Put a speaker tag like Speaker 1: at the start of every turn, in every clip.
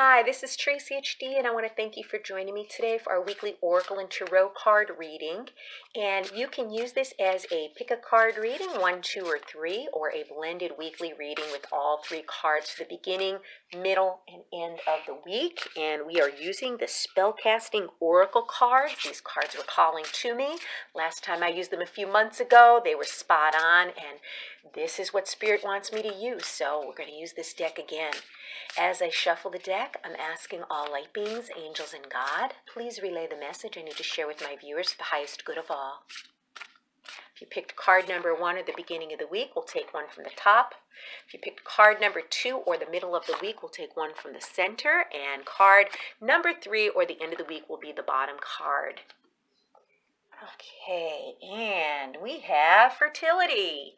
Speaker 1: Hi, this is Traceyhd, and I want to thank you for joining me today for our weekly Oracle and Tarot card reading. And you can use this as a pick a card reading, 1, 2, or 3, or a blended weekly reading with all 3 cards for the beginning, middle, and end of the week. And we are using the Spellcasting Oracle cards. These cards were calling to me. Last time I used them a few months ago, they were spot on, and this is what Spirit wants me to use. So we're going to use this deck again. As I shuffle the deck, I'm asking all light beings, angels, and God, please relay the message I need to share with my viewers for the highest good of all. If you picked card number 1 at the beginning of the week, we'll take one from the top. If you picked card number 2 or the middle of the week, we'll take one from the center. And card number 3 or the end of the week will be the bottom card. Okay, and we have fertility.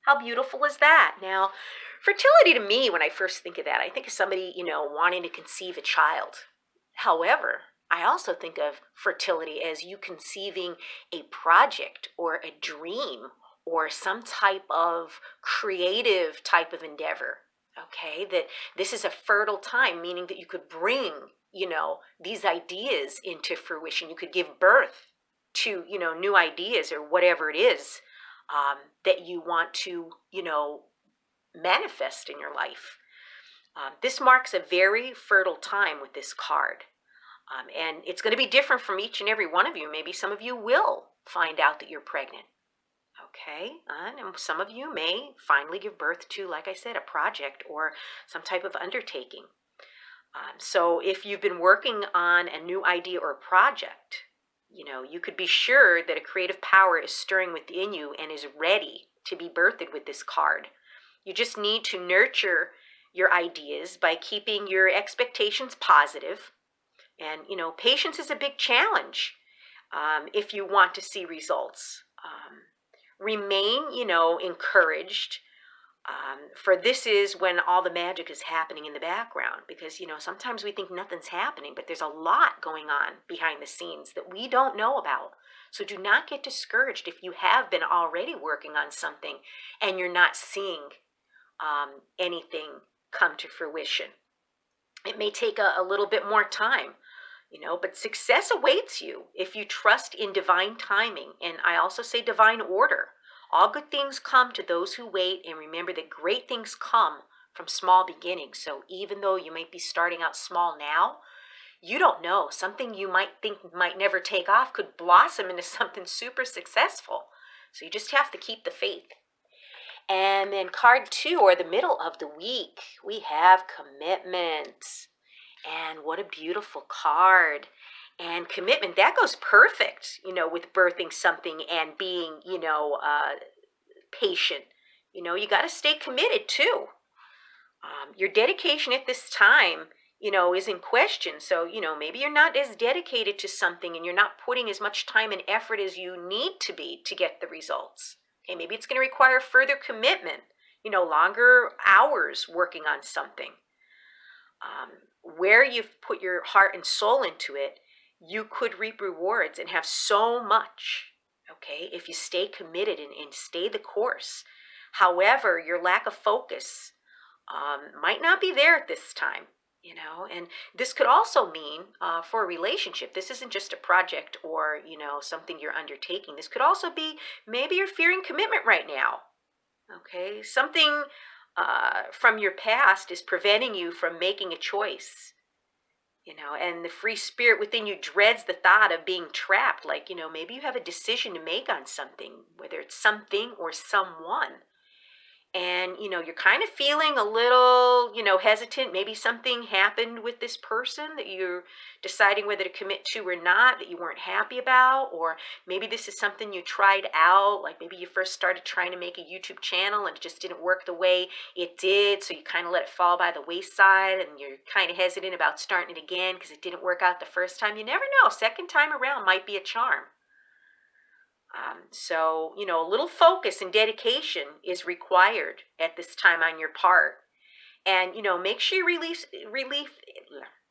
Speaker 1: How beautiful is that? Now, fertility to me, when I first think of that, I think of somebody, wanting to conceive a child. However, I also think of fertility as you conceiving a project or a dream or some type of creative type of endeavor. Okay, that this is a fertile time, meaning that you could bring, these ideas into fruition. You could give birth to, new ideas or whatever it is that you want to, manifest in your life. This marks a very fertile time with this card. And it's going to be different from each and every one of you. Maybe some of you will find out that you're pregnant. Okay, and some of you may finally give birth to, like I said, a project or some type of undertaking. So if you've been working on a new idea or project, you could be sure that a creative power is stirring within you and is ready to be birthed with this card. You just need to nurture your ideas by keeping your expectations positive. And, patience is a big challenge if you want to see results. Remain, encouraged. For this is when all the magic is happening in the background, because sometimes we think nothing's happening, but there's a lot going on behind the scenes that we don't know about. So do not get discouraged if you have been already working on something and you're not seeing anything come to fruition. It may take a little bit more time, but success awaits you if you trust in divine timing, and I also say divine order. All good things come to those who wait, and remember that great things come from small beginnings. So even though you might be starting out small now, you don't know. Something you might think might never take off could blossom into something super successful. So you just have to keep the faith. And then card 2, or the middle of the week, we have commitment. And what a beautiful card. And commitment, that goes perfect, with birthing something and being, patient. You got to stay committed too. Your dedication at this time, is in question. So, maybe you're not as dedicated to something and you're not putting as much time and effort as you need to be to get the results. Okay, maybe it's going to require further commitment, longer hours working on something. Where you've put your heart and soul into it, you could reap rewards and have so much, okay, if you stay committed and stay the course. However, your lack of focus might not be there at this time, and this could also mean for a relationship, this isn't just a project or, something you're undertaking. This could also be maybe you're fearing commitment right now, okay? Something from your past is preventing you from making a choice, and the free spirit within you dreads the thought of being trapped. Like, maybe you have a decision to make on something, whether it's something or someone. And, you're kind of feeling a little, hesitant. Maybe something happened with this person that you're deciding whether to commit to or not, that you weren't happy about. Or maybe this is something you tried out. Like maybe you first started trying to make a YouTube channel and it just didn't work the way it did. So you kind of let it fall by the wayside and you're kind of hesitant about starting it again because it didn't work out the first time. You never know. Second time around might be a charm. So, a little focus and dedication is required at this time on your part. And, make sure you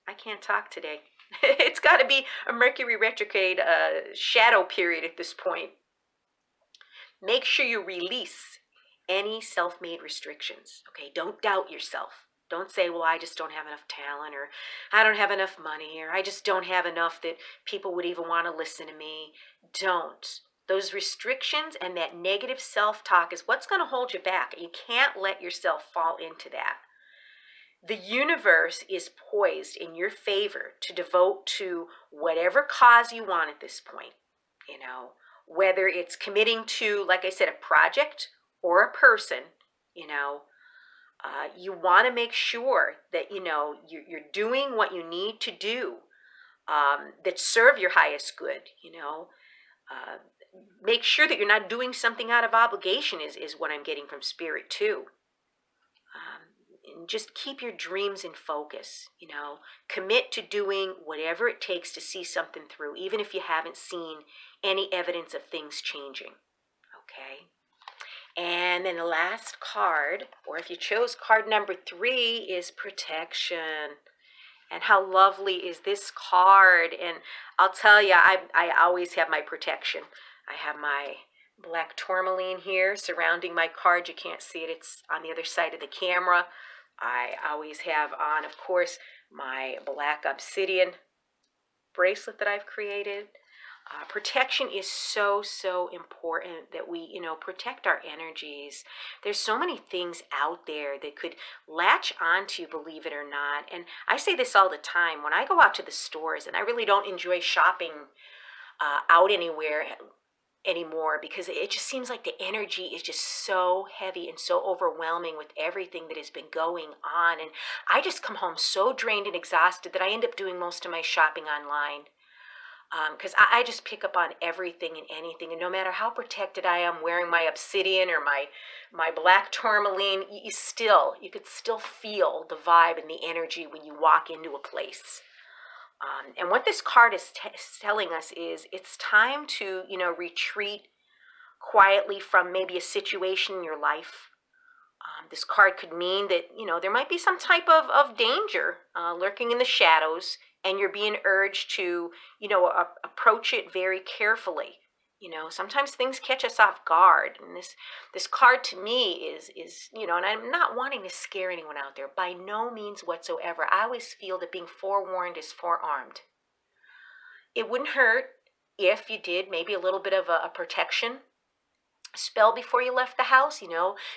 Speaker 1: I can't talk today. It's got to be a Mercury retrograde shadow period at this point. Make sure you release any self-made restrictions. Okay, don't doubt yourself. Don't say, well, I just don't have enough talent, or I don't have enough money, or I just don't have enough that people would even want to listen to me. Don't. Those restrictions and that negative self-talk is what's going to hold you back. You can't let yourself fall into that. The universe is poised in your favor to devote to whatever cause you want at this point. Whether it's committing to, like I said, a project or a person, you want to make sure that, you're doing what you need to do that serve your highest good, uh, make sure that you're not doing something out of obligation is what I'm getting from spirit too. And just keep your dreams in focus, commit to doing whatever it takes to see something through, even if you haven't seen any evidence of things changing. Okay. And then the last card, or if you chose card number 3, is protection. And how lovely is this card? And I'll tell you, I always have my protection. I have my black tourmaline here surrounding my card. You can't see it. It's on the other side of the camera. I always have on, of course, my black obsidian bracelet that I've created. Protection is so, so important that we, protect our energies. There's so many things out there that could latch onto you, believe it or not. And I say this all the time. When I go out to the stores, and I really don't enjoy shopping out anywhere anymore, because it just seems like the energy is just so heavy and so overwhelming with everything that has been going on. And I just come home so drained and exhausted that I end up doing most of my shopping online. Because I just pick up on everything and anything, and no matter how protected I am wearing my obsidian or my black tourmaline, you could still feel the vibe and the energy when you walk into a place. And what this card is telling us is it's time to retreat quietly from maybe a situation in your life. This card could mean that there might be some type of danger lurking in the shadows, and you're being urged to, approach it very carefully. Sometimes things catch us off guard, and this card to me is and I'm not wanting to scare anyone out there by no means whatsoever. I always feel that being forewarned is forearmed. It wouldn't hurt if you did maybe a little bit of a protection spell before you left the house,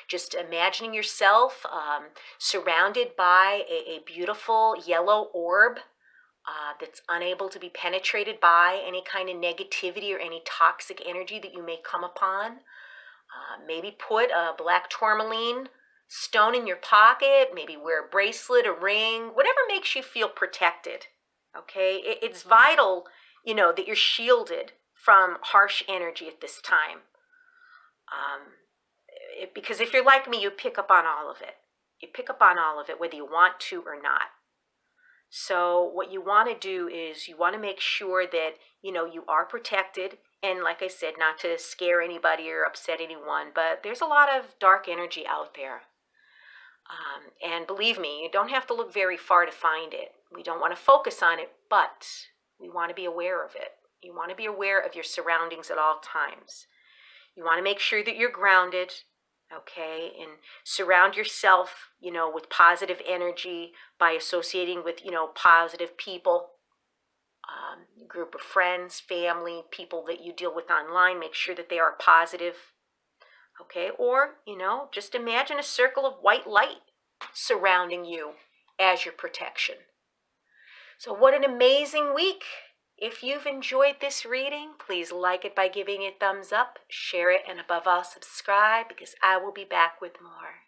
Speaker 1: just imagining yourself surrounded by a beautiful yellow orb that's unable to be penetrated by any kind of negativity or any toxic energy that you may come upon. Maybe put a black tourmaline stone in your pocket, maybe wear a bracelet, a ring, whatever makes you feel protected. Okay, it's vital, that you're shielded from harsh energy at this time. Because if you're like me, you pick up on all of it. You pick up on all of it, whether you want to or not. So what you want to do is you want to make sure that, you are protected. And like I said, not to scare anybody or upset anyone, but there's a lot of dark energy out there. And believe me, you don't have to look very far to find it. We don't want to focus on it, but we want to be aware of it. You want to be aware of your surroundings at all times. You want to make sure that you're grounded, okay, and surround yourself, with positive energy by associating with, positive people, group of friends, family, people that you deal with online. Make sure that they are positive, okay, or, just imagine a circle of white light surrounding you as your protection. So what an amazing week. If you've enjoyed this reading, please like it by giving it a thumbs up, share it, and above all, subscribe, because I will be back with more.